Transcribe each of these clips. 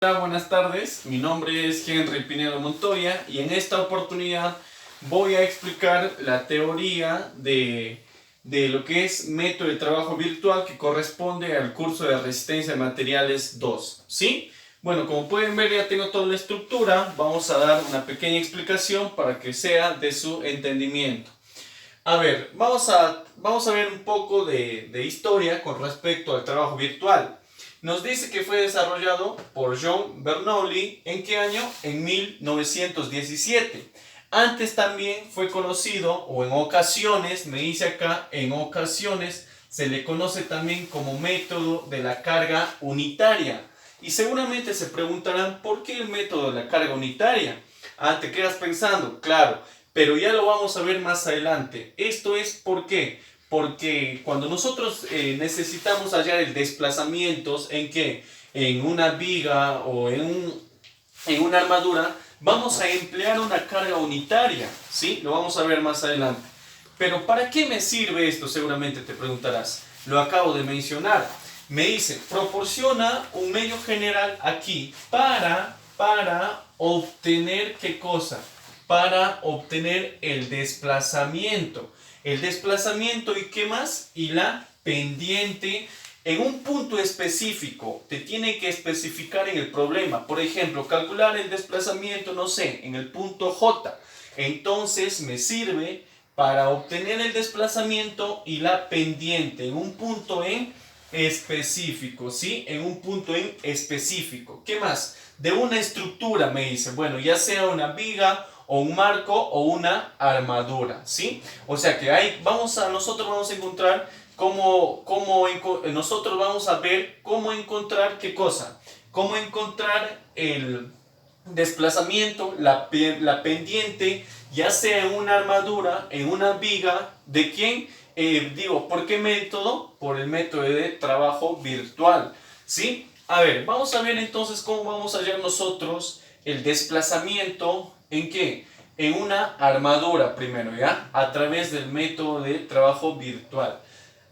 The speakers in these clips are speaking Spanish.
Hola, buenas tardes. Mi nombre es Henry Pinedo Montoya y en esta oportunidad voy a explicar la teoría de lo que es método de trabajo virtual que corresponde al curso de resistencia de materiales 2. ¿Sí? Bueno, como pueden ver ya tengo toda la estructura. Vamos a dar una pequeña explicación para que sea de su entendimiento. A ver, vamos a ver un poco de historia con respecto al trabajo virtual. Nos dice que fue desarrollado por John Bernoulli, ¿en qué año? En 1917. Antes también fue conocido, o en ocasiones, me dice acá, en ocasiones se le conoce también como método de la carga unitaria. Y seguramente se preguntarán, ¿por qué el método de la carga unitaria? Ah, te quedas pensando, claro, pero ya lo vamos a ver más adelante. Esto es ¿por qué? Porque cuando nosotros necesitamos hallar el desplazamientos en que en una viga o en una armadura, vamos a emplear una carga unitaria, ¿sí? Lo vamos a ver más adelante. Pero ¿para qué me sirve esto? Seguramente te preguntarás. Lo acabo de mencionar. Me dice, proporciona un medio general aquí para obtener ¿qué cosa? Para obtener el desplazamiento. El desplazamiento y ¿qué más? Y la pendiente en un punto específico. Te tiene que especificar en el problema. Por ejemplo, calcular el desplazamiento, no sé, en el punto J. Entonces me sirve para obtener el desplazamiento y la pendiente en un punto en específico, ¿sí? En un punto en específico. ¿Qué más? De una estructura me dice, bueno, ya sea una viga o un marco o una armadura, ¿sí? O sea que ahí nosotros vamos a encontrar nosotros vamos a ver cómo encontrar qué cosa, cómo encontrar el desplazamiento, la pendiente, ya sea en una armadura, en una viga, ¿de quién? ¿Por qué método? Por el método de trabajo virtual, ¿sí? A ver, vamos a ver entonces cómo vamos a hallar nosotros el desplazamiento, ¿en qué? En una armadura primero, ¿ya? A través del método de trabajo virtual.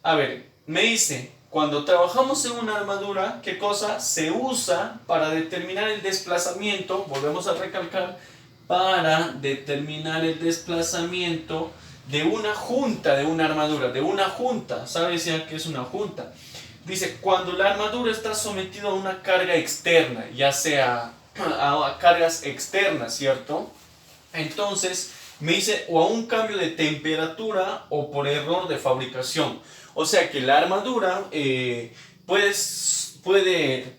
A ver, me dice, cuando trabajamos en una armadura, ¿qué cosa? Se usa para determinar el desplazamiento, volvemos a recalcar, para determinar el desplazamiento de una junta de una armadura, de una junta. ¿Sabes ya qué es una junta? Dice, cuando la armadura está sometida a una carga externa, ya sea a cargas externas, ¿cierto? Entonces, me dice, o a un cambio de temperatura o por error de fabricación. O sea que la armadura puede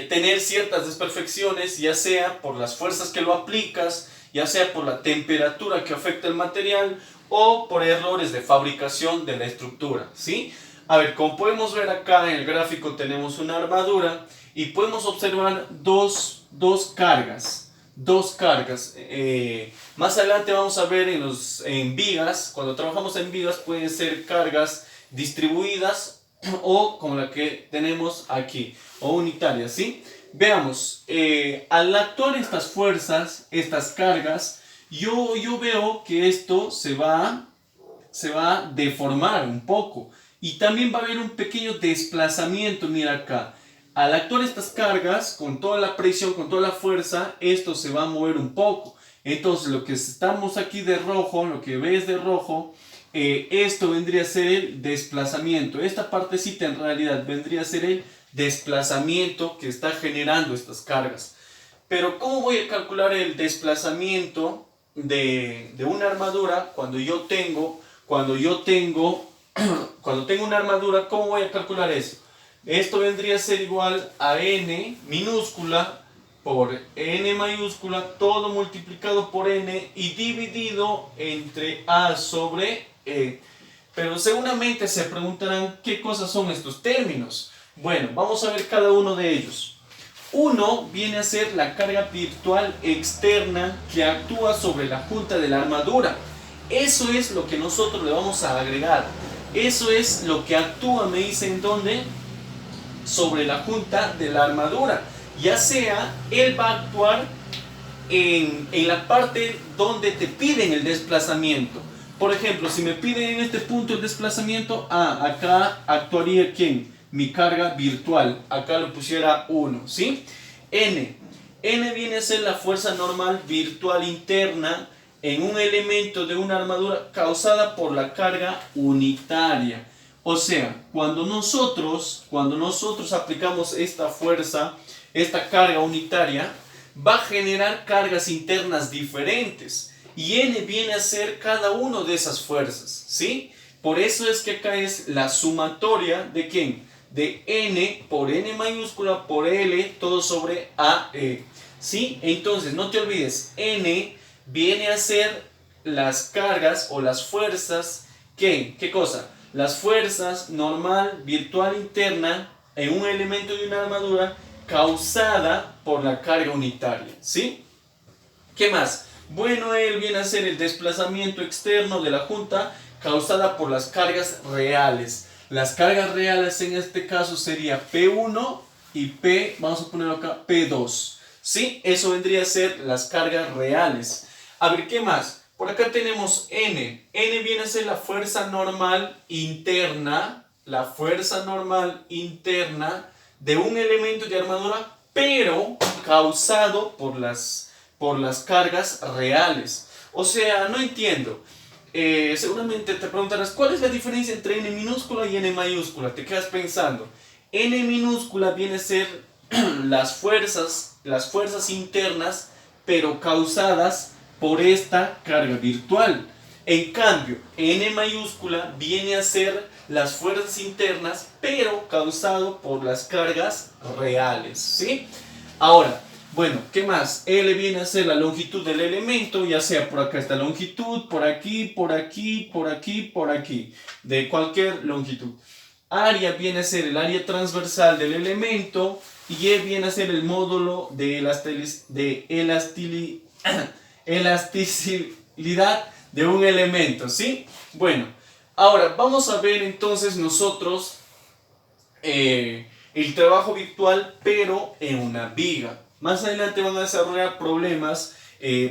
tener ciertas desperfecciones, ya sea por las fuerzas que lo aplicas, ya sea por la temperatura que afecta el material o por errores de fabricación de la estructura, ¿sí? A ver, como podemos ver acá en el gráfico tenemos una armadura y podemos observar dos cargas. Más adelante vamos a ver en vigas, cuando trabajamos en vigas pueden ser cargas distribuidas o como la que tenemos aquí, o unitarias, ¿sí? Veamos, al actuar estas fuerzas, estas cargas, yo veo que esto se va a deformar un poco y también va a haber un pequeño desplazamiento, mira acá. Al actuar estas cargas, con toda la presión, con toda la fuerza, esto se va a mover un poco. Entonces lo que estamos aquí de rojo, lo que ves de rojo, esto vendría a ser el desplazamiento. Esta partecita en realidad vendría a ser el desplazamiento que está generando estas cargas. Pero ¿cómo voy a calcular el desplazamiento de una armadura cuando tengo una armadura? ¿Cómo voy a calcular eso? Esto vendría a ser igual a n minúscula por n mayúscula, todo multiplicado por n y dividido entre a sobre e. Pero seguramente se preguntarán qué cosas son estos términos. Bueno, vamos a ver cada uno de ellos. Uno viene a ser la carga virtual externa que actúa sobre la junta de la armadura. Eso es lo que nosotros le vamos a agregar. Eso es lo que actúa, me dicen, ¿dónde? Sobre la junta de la armadura. Ya sea, él va a actuar en la parte donde te piden el desplazamiento. Por ejemplo, si me piden en este punto el desplazamiento, acá actuaría ¿quién? mi carga virtual. Acá lo pusiera 1, ¿sí? N. N viene a ser la fuerza normal virtual interna en un elemento de una armadura causada por la carga unitaria. O sea, cuando nosotros aplicamos esta fuerza, esta carga unitaria, va a generar cargas internas diferentes. Y N viene a ser cada una de esas fuerzas, ¿sí? Por eso es que acá es la sumatoria de ¿quién? De N por N mayúscula por L, todo sobre AE, ¿sí? Entonces, no te olvides, N viene a ser las cargas o las fuerzas, ¿qué cosa? Las fuerzas normal, virtual interna, en un elemento de una armadura causada por la carga unitaria, ¿sí? ¿Qué más? Bueno, él viene a ser el desplazamiento externo de la junta causada por las cargas reales. Las cargas reales en este caso sería P1 y P, vamos a ponerlo acá, P2. ¿Sí? Eso vendría a ser las cargas reales. A ver, ¿qué más? Por acá tenemos N. N viene a ser la fuerza normal interna. La fuerza normal interna de un elemento de armadura, pero causado por las cargas reales. O sea, no entiendo. Seguramente te preguntarás, ¿cuál es la diferencia entre N minúscula y N mayúscula? Te quedas pensando. N minúscula viene a ser las fuerzas internas, pero causadas por esta carga virtual. En cambio, N mayúscula viene a ser las fuerzas internas, pero causado por las cargas reales, ¿sí? Ahora, bueno, ¿qué más? L viene a ser la longitud del elemento, ya sea por acá esta longitud, por aquí, por aquí, por aquí, por aquí, de cualquier longitud. Área viene a ser el área transversal del elemento, y E viene a ser el módulo de elasticidad de un elemento, ¿sí? Bueno, ahora vamos a ver entonces nosotros el trabajo virtual, pero en una viga. Más adelante van a desarrollar problemas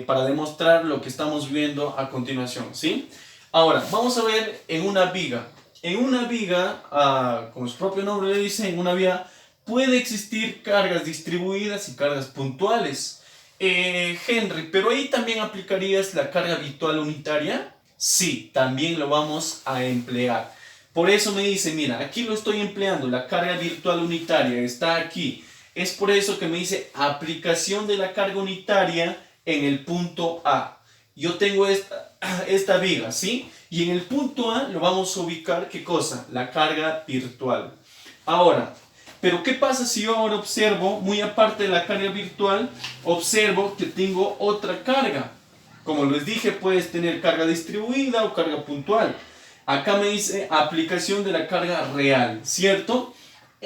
para demostrar lo que estamos viendo a continuación, ¿sí? Ahora, vamos a ver en una viga. En una viga, como su propio nombre le dice, en una viga puede existir cargas distribuidas y cargas puntuales. Henry, ¿pero ahí también aplicarías la carga virtual unitaria? Sí, también lo vamos a emplear. Por eso me dice, mira, aquí lo estoy empleando, la carga virtual unitaria está aquí. Es por eso que me dice aplicación de la carga unitaria en el punto A. Yo tengo esta viga, ¿sí? Y en el punto A lo vamos a ubicar, ¿qué cosa? La carga virtual. Ahora, pero ¿qué pasa si yo ahora observo, muy aparte de la carga virtual, observo que tengo otra carga? Como les dije, puedes tener carga distribuida o carga puntual. Acá me dice aplicación de la carga real, ¿cierto?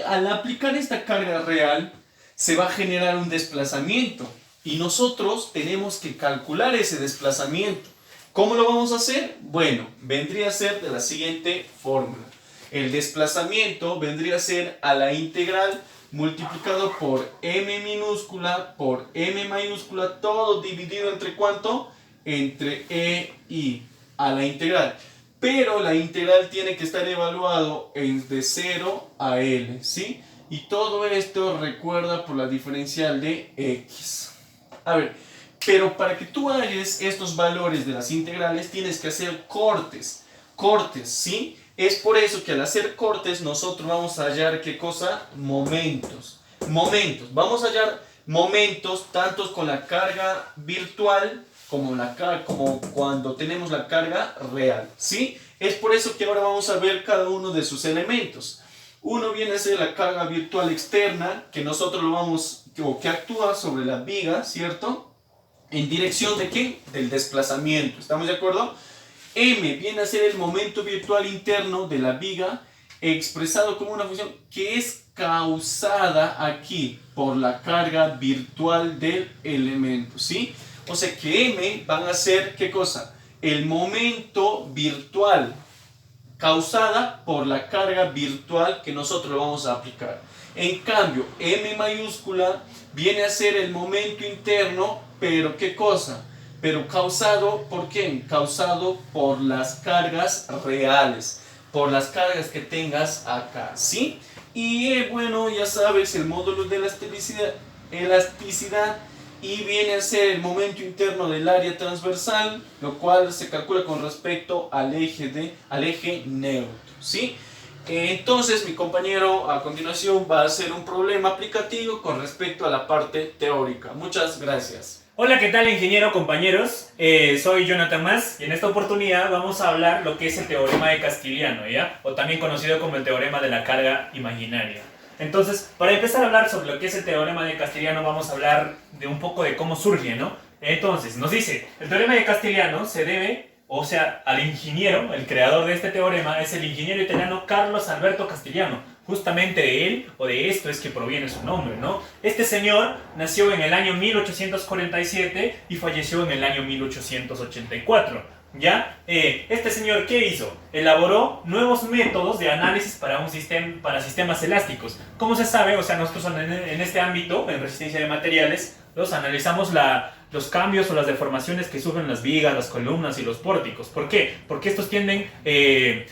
Al aplicar esta carga real, se va a generar un desplazamiento y nosotros tenemos que calcular ese desplazamiento. ¿Cómo lo vamos a hacer? Bueno, vendría a ser de la siguiente fórmula. El desplazamiento vendría a ser a la integral multiplicado por m minúscula por m mayúscula, todo dividido entre ¿cuánto? Entre e y a la integral. Pero la integral tiene que estar evaluado de 0 a L, ¿sí? Y todo esto recuerda por la diferencial de x. A ver, pero para que tú halles estos valores de las integrales tienes que hacer cortes. Cortes, ¿sí? Es por eso que al hacer cortes nosotros vamos a hallar, ¿qué cosa? Momentos. Momentos. Vamos a hallar momentos tanto con la carga virtual como cuando tenemos la carga real, ¿sí? Es por eso que ahora vamos a ver cada uno de sus elementos. Uno viene a ser la carga virtual externa, que nosotros que actúa sobre la viga, ¿cierto? ¿En dirección de qué? Del desplazamiento, ¿estamos de acuerdo? M viene a ser el momento virtual interno de la viga, expresado como una función que es causada aquí por la carga virtual del elemento, ¿sí? O sea que M van a ser, ¿qué cosa? El momento virtual causada por la carga virtual que nosotros vamos a aplicar. En cambio, M mayúscula viene a ser el momento interno, pero ¿qué cosa? Pero causado ¿por quién? Causado por las cargas reales, por las cargas que tengas acá, ¿sí? Y bueno, ya sabes, el módulo de elasticidad y viene a ser el momento interno del área transversal, lo cual se calcula con respecto al eje neutro, ¿sí? Entonces mi compañero a continuación va a hacer un problema aplicativo con respecto a la parte teórica. Muchas gracias. Hola, ¿qué tal, ingeniero, compañeros? Soy Jonathan Mas y en esta oportunidad vamos a hablar lo que es el teorema de Castiliano, ¿ya? O también conocido como el teorema de la carga imaginaria. Entonces, para empezar a hablar sobre lo que es el teorema de Castiliano, vamos a hablar de un poco de cómo surge, ¿no? Entonces, nos dice, el teorema de Castiliano se debe, o sea, al ingeniero, el creador de este teorema, es el ingeniero italiano Carlos Alberto Castigliano. Justamente de él, o de esto es que proviene su nombre, ¿no? Este señor nació en el año 1847 y falleció en el año 1884, ¿ya? Este señor, ¿qué hizo? Elaboró nuevos métodos de análisis para sistemas elásticos. Como se sabe, o sea, nosotros en este ámbito, en resistencia de materiales, los analizamos los cambios o las deformaciones que sufren las vigas, las columnas y los pórticos. ¿Por qué? Porque estos tienen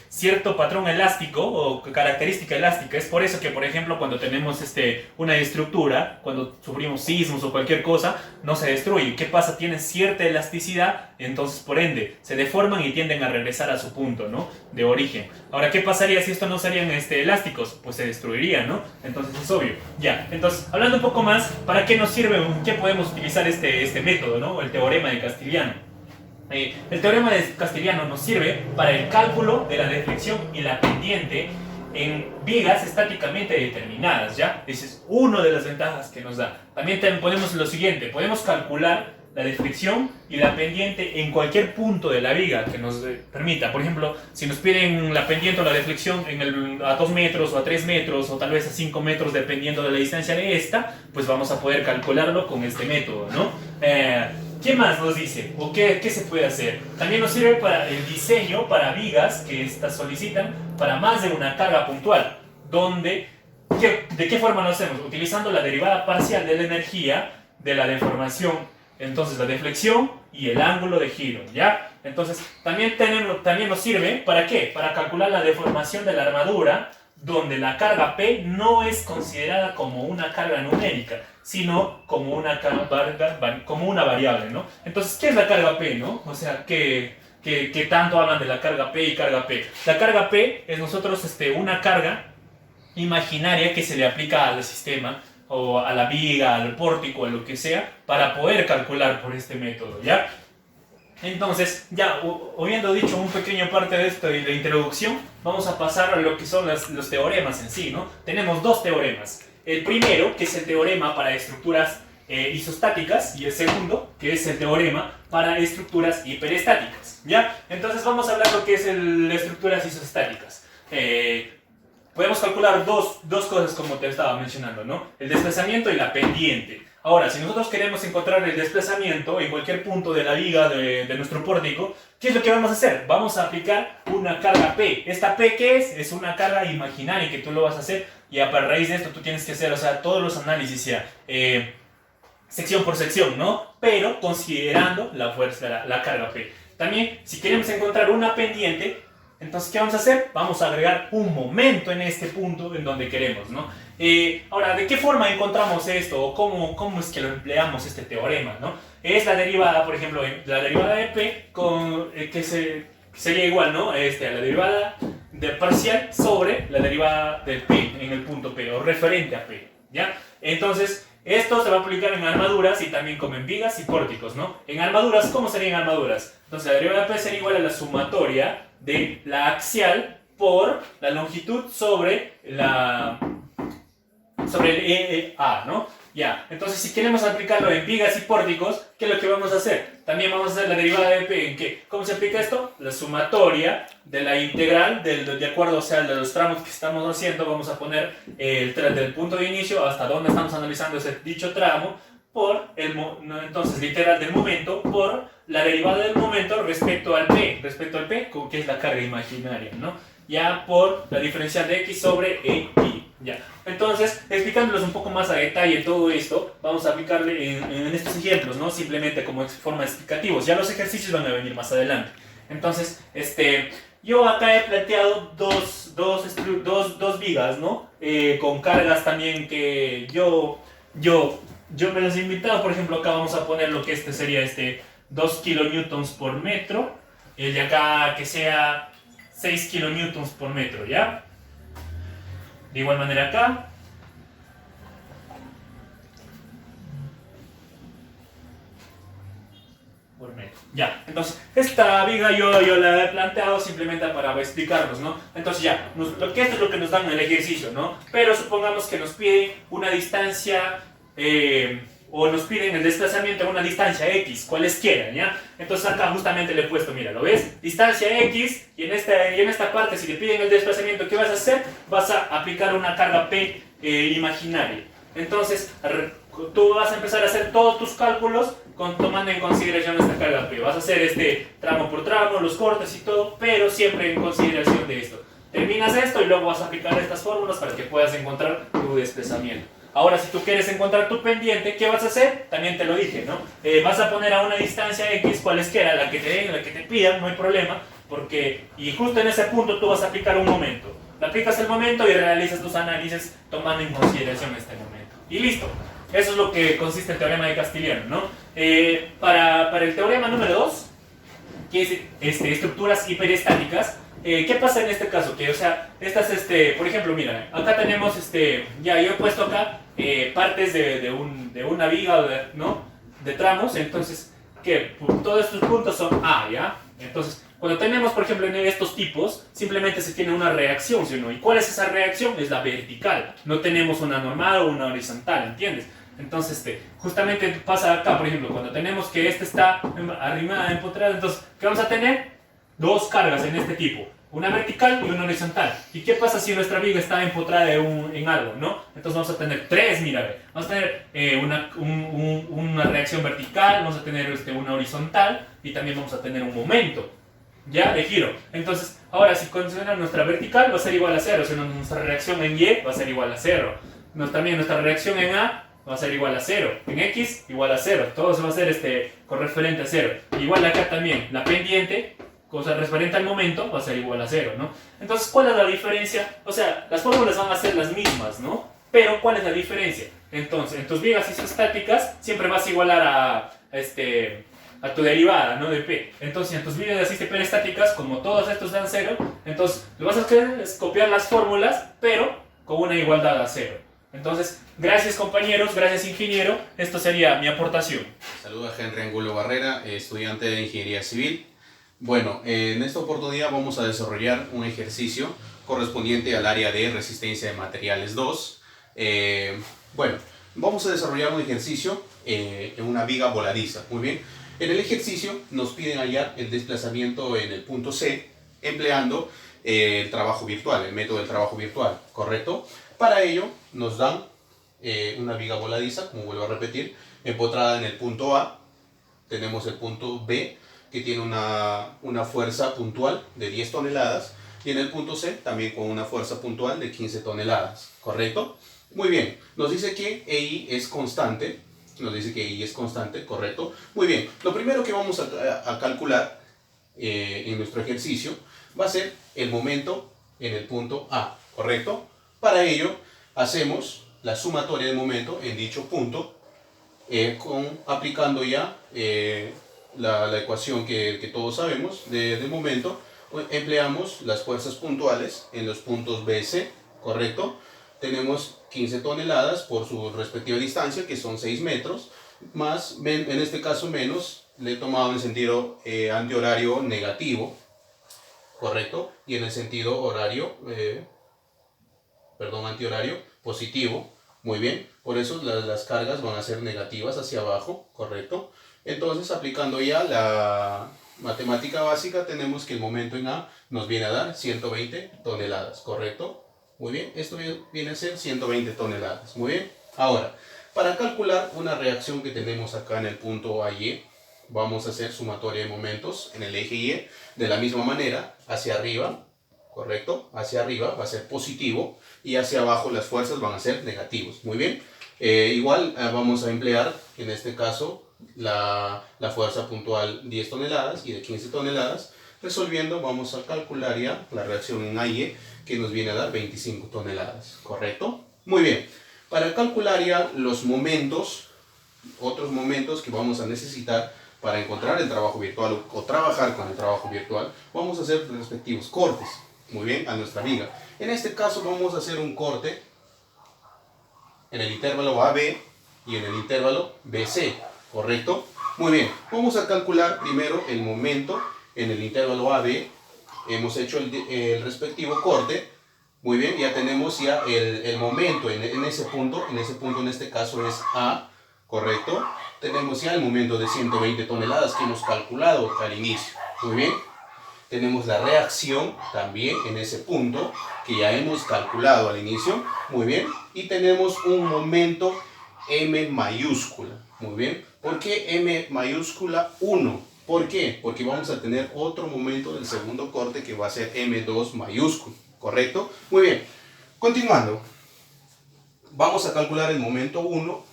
cierto patrón elástico o característica elástica. Es por eso que, por ejemplo, cuando tenemos una estructura, cuando sufrimos sismos o cualquier cosa, no se destruye. ¿Qué pasa? Tienen cierta elasticidad, entonces por ende se deforman y tienden a regresar a su punto, ¿no?, de origen. Ahora, ¿qué pasaría si estos no serían elásticos? Pues se destruirían, ¿no? Entonces es obvio. Ya, entonces, hablando un poco más, ¿para qué nos sirve? ¿Qué podemos utilizar este método, ¿no? El teorema de Castiliano. El teorema de Castiliano nos sirve para el cálculo de la deflexión y la pendiente en vigas estáticamente determinadas, ¿ya? Esa es una de las ventajas que nos da. También ponemos lo siguiente, podemos calcular la deflexión y la pendiente en cualquier punto de la viga que nos permita. Por ejemplo, si nos piden la pendiente o la deflexión a 2 metros o a 3 metros o tal vez a 5 metros dependiendo de la distancia de esta, pues vamos a poder calcularlo con este método, ¿no? ¿Qué más nos dice? ¿O qué se puede hacer? También nos sirve para el diseño para vigas que estas solicitan para más de una carga puntual, donde ¿de qué forma lo hacemos? Utilizando la derivada parcial de la energía de la deformación, entonces la deflexión y el ángulo de giro, ¿ya? Entonces también nos sirve, ¿para qué? Para calcular la deformación de la armadura, donde la carga P no es considerada como una carga numérica, sino como una variable, ¿no? Entonces, ¿qué es la carga P, no? O sea, que tanto hablan de la carga P y carga P. La carga P es una carga imaginaria que se le aplica al sistema o a la viga, al pórtico, a lo que sea, para poder calcular por este método, ¿ya? Entonces, ya habiendo dicho un pequeño parte de esto y de introducción, vamos a pasar a lo que son los teoremas en sí, ¿no? Tenemos dos teoremas. El primero, que es el teorema para estructuras isostáticas, y el segundo, que es el teorema para estructuras hiperestáticas, ¿ya? Entonces vamos a hablar lo que es estructuras isostáticas. Podemos calcular dos cosas como te estaba mencionando, ¿no? El desplazamiento y la pendiente. Ahora, si nosotros queremos encontrar el desplazamiento en cualquier punto de la viga de nuestro pórtico, ¿qué es lo que vamos a hacer? Vamos a aplicar una carga P. ¿Esta P qué es? Es una carga imaginaria que tú lo vas a hacer, y a raíz de esto tú tienes que hacer, o sea, todos los análisis ya, sección por sección, ¿no? Pero considerando la fuerza, la carga P. También, si queremos encontrar una pendiente, entonces, ¿qué vamos a hacer? Vamos a agregar un momento en este punto en donde queremos, ¿no? Ahora, ¿de qué forma encontramos esto? ¿O cómo es que lo empleamos este teorema, ¿no? Es la derivada, por ejemplo, la derivada de P, sería igual, ¿no? A la derivada de parcial sobre la derivada del P en el punto P, o referente a P, ¿ya? Entonces, esto se va a aplicar en armaduras y también como en vigas y pórticos, ¿no? En armaduras, ¿cómo serían armaduras? Entonces, la derivada de P sería igual a la sumatoria de la axial por la longitud sobre el EA, ¿no? Ya, entonces si queremos aplicarlo en vigas y pórticos, ¿qué es lo que vamos a hacer? También vamos a hacer la derivada de P, ¿en qué? ¿Cómo se aplica esto? La sumatoria de la integral, de acuerdo, o sea, de los tramos que estamos haciendo, vamos a poner del punto de inicio hasta donde estamos analizando dicho tramo, por entonces la integral del momento por la derivada del momento respecto al P, que es la carga imaginaria, ¿no? Ya por la diferencial de X sobre EY. Ya. Entonces, explicándoles un poco más a detalle todo esto, vamos a aplicarle en estos ejemplos, ¿no? Simplemente como forma explicativos. Ya los ejercicios van a venir más adelante. Entonces, Yo acá he planteado dos vigas, ¿no? Con cargas también que yo me las he inventado. Por ejemplo, acá vamos a poner lo que sería 2 kilonewtons por metro. El de acá que sea 6 kilonewtons por metro, ¿ya? De igual manera acá. Por metro. Ya, entonces esta viga yo la he planteado simplemente para explicarnos, ¿no? Entonces ya, esto es lo que nos dan en el ejercicio, ¿no? Pero supongamos que nos piden una distancia o nos piden el desplazamiento a una distancia X, cualesquiera, ¿ya? Entonces acá justamente le he puesto, mira, ¿lo ves? Distancia X y en esta parte si te piden el desplazamiento, ¿qué vas a hacer? Vas a aplicar una carga P imaginaria. Entonces, tú vas a empezar a hacer todos tus cálculos tomando en consideración esta carga P. Vas a hacer tramo por tramo, los cortes y todo, pero siempre en consideración de esto. Terminas esto y luego vas a aplicar estas fórmulas para que puedas encontrar tu desplazamiento. Ahora, si tú quieres encontrar tu pendiente, ¿qué vas a hacer? También te lo dije, ¿no? Vas a poner a una distancia X, cualesquiera, la que te den, la que te pidan, no hay problema, y justo en ese punto tú vas a aplicar un momento. Le aplicas el momento y realizas tus análisis tomando en consideración este momento. Y listo. Eso es lo que consiste el teorema de Castiliano, ¿no? Para el teorema número 2, que es estructuras hiperestáticas, ¿qué pasa en este caso? Que, o sea, por ejemplo, mira, acá tenemos, ya yo he puesto acá partes de una viga, ¿no? De tramos, entonces, ¿qué? Todos estos puntos son A, ¿ya? Entonces, cuando tenemos, por ejemplo, en estos tipos, simplemente se tiene una reacción, ¿sí o no? ¿Y cuál es esa reacción? Es la vertical. No tenemos una normal o una horizontal, ¿entiendes? Entonces, justamente pasa acá, por ejemplo, cuando tenemos que está arrimada, empotrada, entonces, ¿qué vamos a tener? Dos cargas en este tipo, una vertical y una horizontal. ¿Y qué pasa si nuestra viga está empotrada en algo, no? Entonces vamos a tener tres, mira, vamos a tener una reacción vertical, vamos a tener una horizontal y también vamos a tener un momento, ¿ya? De giro. Entonces, ahora si consideramos nuestra vertical va a ser igual a 0, o sea, nuestra reacción en Y va a ser igual a 0. También nuestra reacción en A va a ser igual a 0, en X igual a 0, todo eso va a ser con referente a 0. Igual acá también, la pendiente, cosa referente al momento, va a ser igual a 0, ¿no? Entonces, ¿cuál es la diferencia? O sea, las fórmulas van a ser las mismas, ¿no? Pero, ¿cuál es la diferencia? Entonces, en tus vigas isostáticas siempre vas a igualar a tu derivada, ¿no? De P. Entonces, en tus vigas hiperestáticas, como todos estos dan 0, entonces lo vas a hacer es copiar las fórmulas, pero con una igualdad a 0. Entonces, gracias compañeros, gracias ingeniero, esto sería mi aportación. Saluda a Henry Angulo Barrera, estudiante de Ingeniería Civil. Bueno, en esta oportunidad vamos a desarrollar un ejercicio correspondiente al área de resistencia de materiales 2. Bueno, vamos a desarrollar un ejercicio en una viga voladiza. Muy bien, en el ejercicio nos piden hallar el desplazamiento en el punto C empleando el trabajo virtual, el método del trabajo virtual, ¿correcto? Para ello nos dan una viga voladiza, como vuelvo a repetir, empotrada en el punto A. Tenemos el punto B, que tiene una fuerza puntual de 10 toneladas, y en el punto C también con una fuerza puntual de 15 toneladas, ¿correcto? Muy bien, nos dice que EI es constante, ¿correcto? Muy bien, lo primero que vamos a calcular en nuestro ejercicio va a ser el momento en el punto A, ¿correcto? Para ello hacemos la sumatoria del momento en dicho punto, aplicando ya la ecuación que todos sabemos del momento. Empleamos las fuerzas puntuales en los puntos B y C, ¿correcto? Tenemos 15 toneladas por su respectiva distancia, que son 6 metros, más, en este caso menos, le he tomado en sentido antihorario negativo, ¿correcto? Y en el sentido antihorario positivo. Muy bien, por eso las cargas van a ser negativas hacia abajo, ¿correcto? Entonces, aplicando ya la matemática básica, tenemos que el momento en A nos viene a dar 120 toneladas, ¿correcto? Muy bien, esto viene a ser 120 toneladas. Muy bien, ahora, para calcular una reacción que tenemos acá en el punto AY, vamos a hacer sumatoria de momentos en el eje Y de la misma manera, hacia arriba, ¿correcto? Hacia arriba va a ser positivo y hacia abajo las fuerzas van a ser negativos. Muy bien, igual vamos a emplear en este caso la fuerza puntual 10 toneladas y de 15 toneladas. Resolviendo vamos a calcular ya la reacción en AIE, que nos viene a dar 25 toneladas, ¿correcto? Muy bien, para calcular ya los momentos, otros momentos que vamos a necesitar para encontrar el trabajo virtual o trabajar con el trabajo virtual, vamos a hacer los respectivos cortes, muy bien, a nuestra viga. En este caso vamos a hacer un corte en el intervalo AB y en el intervalo BC, ¿correcto? Muy bien, vamos a calcular primero el momento en el intervalo AB. Hemos hecho el respectivo corte. Muy bien, ya tenemos ya el momento en ese punto en este caso es A, ¿correcto? Tenemos ya el momento de 120 toneladas que hemos calculado al inicio. Muy bien, tenemos la reacción también en ese punto que ya hemos calculado al inicio. Muy bien, y tenemos un momento M mayúscula. Muy bien, ¿por qué M mayúscula 1? ¿Por qué? Porque vamos a tener otro momento del segundo corte que va a ser M2 mayúscula, ¿correcto? Muy bien, continuando. Vamos a calcular el momento 1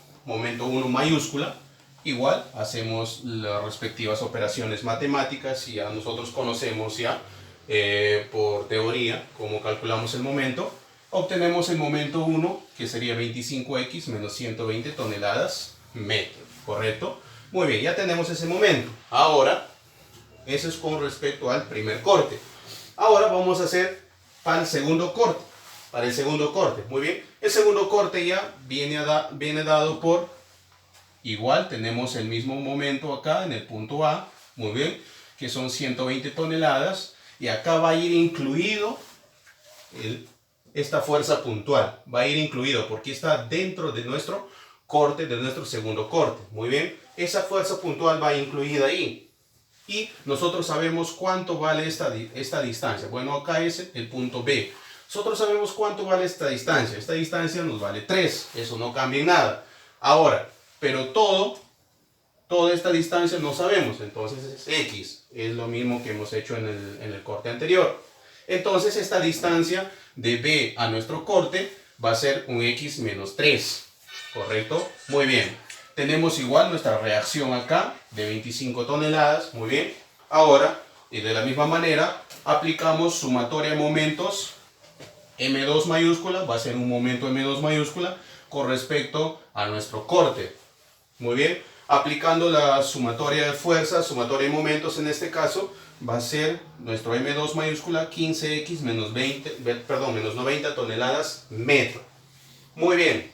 mayúscula. Igual, hacemos las respectivas operaciones matemáticas y ya nosotros conocemos ya por teoría cómo calculamos el momento. Obtenemos el momento 1, que sería 25x menos 120 toneladas metro, ¿correcto? Muy bien, ya tenemos ese momento. Ahora, eso es con respecto al primer corte. Ahora vamos a hacer para el segundo corte. Para el segundo corte, muy bien. El segundo corte ya viene dado por, igual tenemos el mismo momento acá en el punto A, muy bien, que son 120 toneladas. Y acá va a ir incluido esta fuerza puntual. Va a ir incluido porque está dentro de nuestro corte, de nuestro segundo corte. Muy bien, esa fuerza puntual va incluida ahí. Y nosotros sabemos cuánto vale esta distancia. Bueno, acá es el punto B. Nosotros sabemos cuánto vale esta distancia. Esta distancia nos vale 3. Eso no cambia en nada. Ahora, pero toda esta distancia no sabemos. Entonces es X. Es lo mismo que hemos hecho en el corte anterior. Entonces esta distancia de B a nuestro corte va a ser un X menos 3. ¿Correcto? Muy bien. Tenemos igual nuestra reacción acá de 25 toneladas. Muy bien. Ahora, y de la misma manera, aplicamos sumatoria de momentos. M2 mayúscula va a ser un momento M2 mayúscula con respecto a nuestro corte. Muy bien. Aplicando la sumatoria de fuerzas, sumatoria de momentos en este caso, va a ser nuestro M2 mayúscula 15x menos 90 toneladas metro. Muy bien.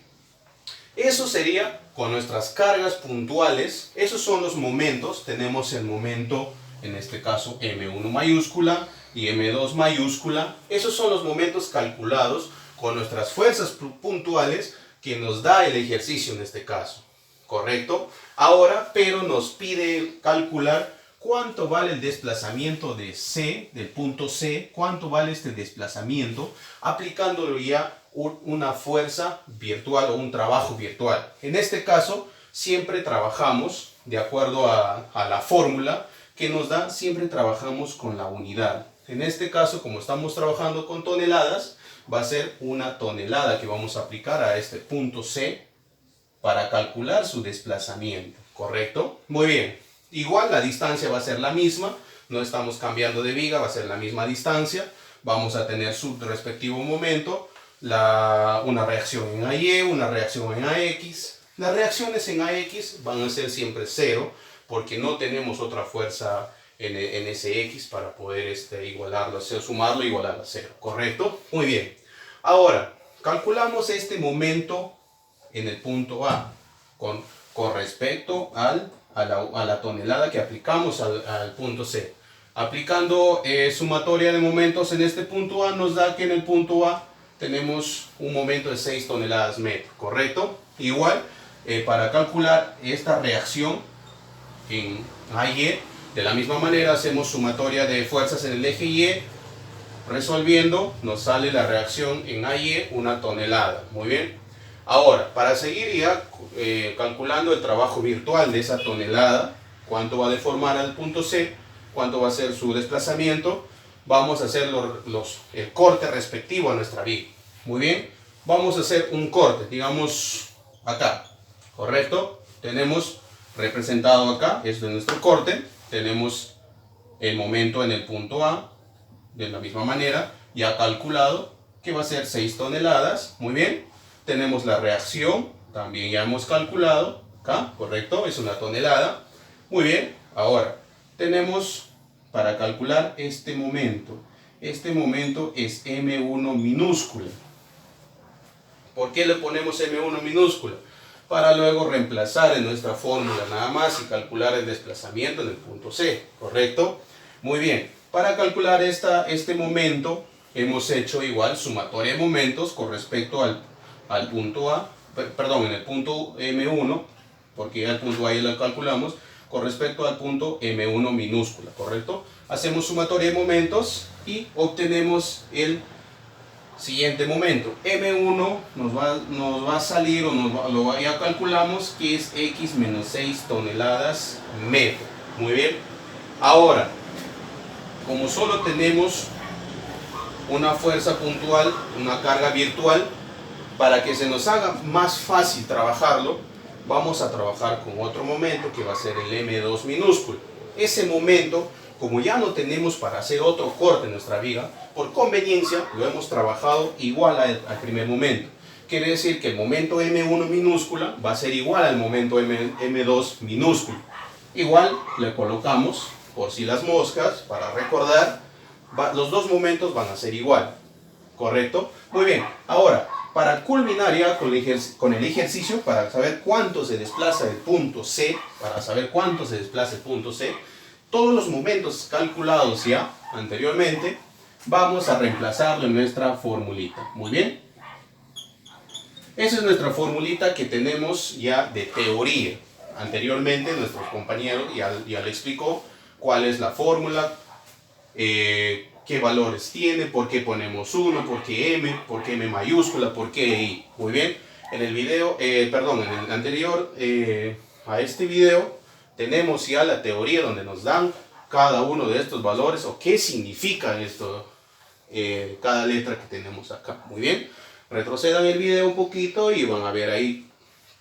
Eso sería con nuestras cargas puntuales. Esos son los momentos. Tenemos el momento, en este caso M1 mayúscula y M2 mayúscula. Esos son los momentos calculados con nuestras fuerzas puntuales que nos da el ejercicio en este caso. ¿Correcto? Ahora, pero nos pide calcular cuánto vale el desplazamiento de C, del punto C, cuánto vale este desplazamiento, aplicándolo ya una fuerza virtual o un trabajo virtual. En este caso, siempre trabajamos de acuerdo a la fórmula que nos da, siempre trabajamos con la unidad. En este caso, como estamos trabajando con toneladas, va a ser una tonelada que vamos a aplicar a este punto C para calcular su desplazamiento, ¿correcto? Muy bien, igual la distancia va a ser la misma, no estamos cambiando de viga, va a ser la misma distancia, vamos a tener su respectivo momento, una reacción en AY, una reacción en AX. Las reacciones en AX van a ser siempre 0, porque no tenemos otra fuerza en ese X para poder igualarlo, sumarlo e igualarlo a 0, ¿correcto? Muy bien, ahora calculamos este momento en el punto A con respecto a la tonelada que aplicamos al punto C. Aplicando sumatoria de momentos en este punto A nos da que en el punto A tenemos un momento de 6 toneladas metro, ¿correcto? Igual, para calcular esta reacción en AY, de la misma manera hacemos sumatoria de fuerzas en el eje Y, resolviendo nos sale la reacción en AY una tonelada. Muy bien. Ahora, para seguir ya calculando el trabajo virtual de esa tonelada, cuánto va a deformar al punto C, cuánto va a ser su desplazamiento, vamos a hacer el corte respectivo a nuestra viga. Muy bien, vamos a hacer un corte, digamos acá, ¿correcto? Tenemos representado acá, esto es nuestro corte, tenemos el momento en el punto A, de la misma manera, ya calculado, que va a ser 6 toneladas, muy bien. Tenemos la reacción, también ya hemos calculado, acá, correcto, es una tonelada, muy bien. Ahora, tenemos para calcular este momento es M1 minúscula. ¿Por qué le ponemos M1 minúscula? Para luego reemplazar en nuestra fórmula nada más y calcular el desplazamiento en el punto C, ¿correcto? Muy bien, para calcular este momento hemos hecho igual sumatoria de momentos con respecto al punto A, perdón, en el punto M1, porque ya el punto A ya lo calculamos, con respecto al punto M1 minúscula, ¿correcto? Hacemos sumatoria de momentos y obtenemos el siguiente momento. M1 nos va a salir, ya calculamos que es X menos 6 toneladas metro. Muy bien. Ahora, como solo tenemos una fuerza puntual, una carga virtual, para que se nos haga más fácil trabajarlo, vamos a trabajar con otro momento que va a ser el M2 minúsculo. Ese momento, como ya no tenemos para hacer otro corte en nuestra viga, por conveniencia lo hemos trabajado igual al primer momento. Quiere decir que el momento M1 minúscula va a ser igual al momento M2 minúsculo. Igual le colocamos, por si las moscas, para recordar, los dos momentos van a ser igual. ¿Correcto? Muy bien. Ahora, para culminar ya con el ejercicio, para saber cuánto se desplaza el punto C, todos los momentos calculados ya anteriormente, vamos a reemplazarlo en nuestra formulita. Muy bien. Esa es nuestra formulita que tenemos ya de teoría. Anteriormente nuestro compañero ya le explicó cuál es la fórmula, qué valores tiene, por qué ponemos 1, por qué M mayúscula, por qué I. Muy bien. En el video, en el anterior a este video, tenemos ya la teoría donde nos dan cada uno de estos valores o qué significa esto, cada letra que tenemos acá. Muy bien. Retrocedan el video un poquito y van a ver ahí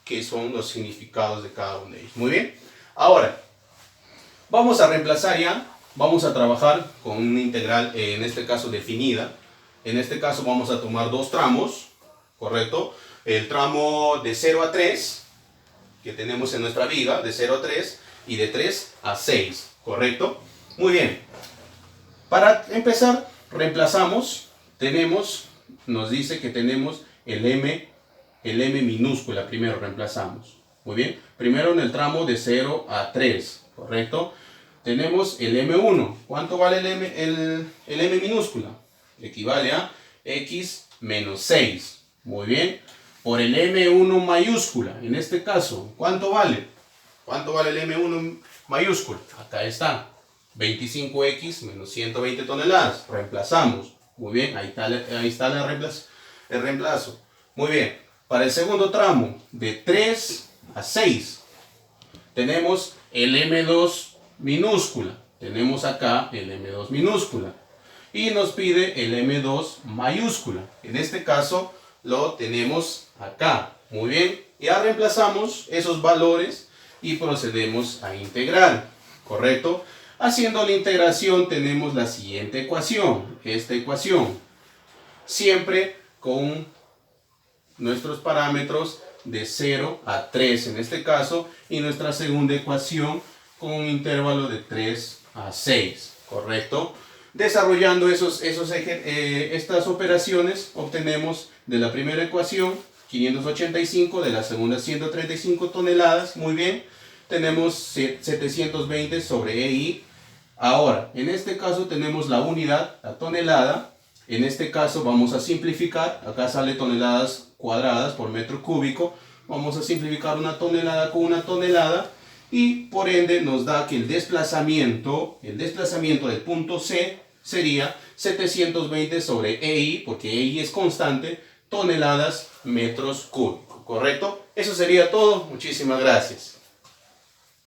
qué son los significados de cada uno de ellos. Muy bien. Ahora, vamos a reemplazar ya. Vamos a trabajar con una integral, en este caso definida. En este caso vamos a tomar dos tramos, ¿correcto? El tramo de 0 a 3, que tenemos en nuestra viga, de 0 a 3, y de 3 a 6, ¿correcto? Muy bien. Para empezar, reemplazamos, nos dice que tenemos el M minúscula, primero reemplazamos. Muy bien. Primero en el tramo de 0 a 3, ¿correcto? Tenemos el M1. ¿Cuánto vale el M minúscula? Equivale a X menos 6. Muy bien. Por el M1 mayúscula, en este caso, ¿cuánto vale? ¿Cuánto vale el M1 mayúscula? Acá está. 25X menos 120 toneladas. Reemplazamos. Muy bien. Ahí está el reemplazo. Muy bien. Para el segundo tramo, de 3 a 6, tenemos el M2 minúscula. Tenemos acá el M2 minúscula. Y nos pide el M2 mayúscula. En este caso lo tenemos acá. Muy bien. Ya reemplazamos esos valores y procedemos a integrar. ¿Correcto? Haciendo la integración tenemos la siguiente ecuación. Esta ecuación. Siempre con nuestros parámetros de 0 a 3 en este caso. Y nuestra segunda ecuación con un intervalo de 3 a 6, ¿correcto? Desarrollando estas operaciones, obtenemos de la primera ecuación 585, de la segunda 135 toneladas, muy bien. Tenemos 720 sobre EI. Ahora, en este caso tenemos la unidad, la tonelada. En este caso vamos a simplificar, acá sale toneladas cuadradas por metro cúbico. Vamos a simplificar una tonelada con una tonelada. Y por ende nos da que el desplazamiento del punto C sería 720 sobre EI, porque EI es constante, toneladas metros cúbicos, ¿correcto? Eso sería todo. Muchísimas gracias.